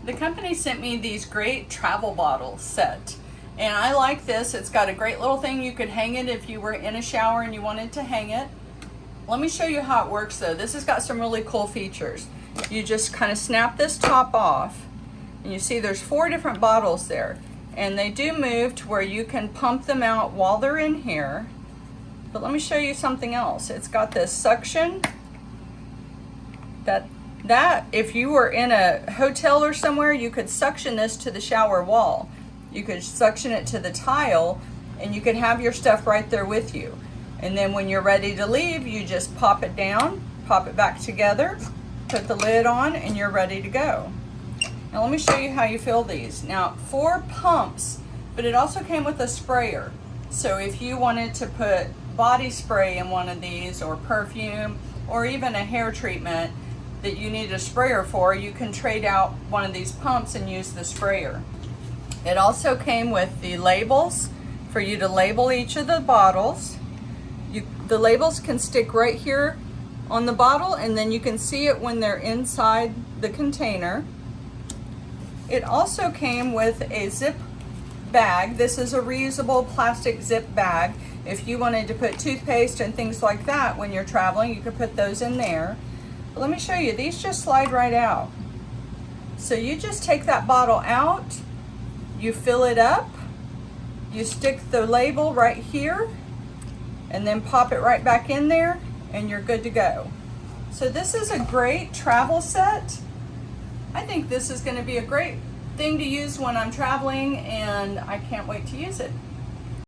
The company sent me these great travel bottle set, and I like this. It's got a great little thing. You could hang it if you were in a shower and you wanted to hang it. Let me show you how it works though. This has got some really cool features. You just kind of snap this top off, and you see there's 4 different bottles there, and they do move to where you can pump them out while they're in here. But let me show you something else. It's got this suction that if you were in a hotel or somewhere, you could suction this to the shower wall. You could suction it to the tile, and you could have your stuff right there with you. And then when you're ready to leave, you just pop it down, pop it back together, put the lid on, and you're ready to go. Now let me show you how you fill these. Now 4 pumps, but it also came with a sprayer. So if you wanted to put body spray in one of these, or perfume, or even a hair treatment that you need a sprayer for, you can trade out one of these pumps and use the sprayer. It also came with the labels for you to label each of the bottles. The labels can stick right here on the bottle, and then you can see it when they're inside the container. It also came with a zip bag. This is a reusable plastic zip bag. If you wanted to put toothpaste and things like that when you're traveling, you could put those in there. But let me show you, these just slide right out. So you just take that bottle out, you fill it up, you stick the label right here, and then pop it right back in there, and you're good to go. So this is a great travel set. I think this is going to be a great thing to use when I'm traveling, and I can't wait to use it.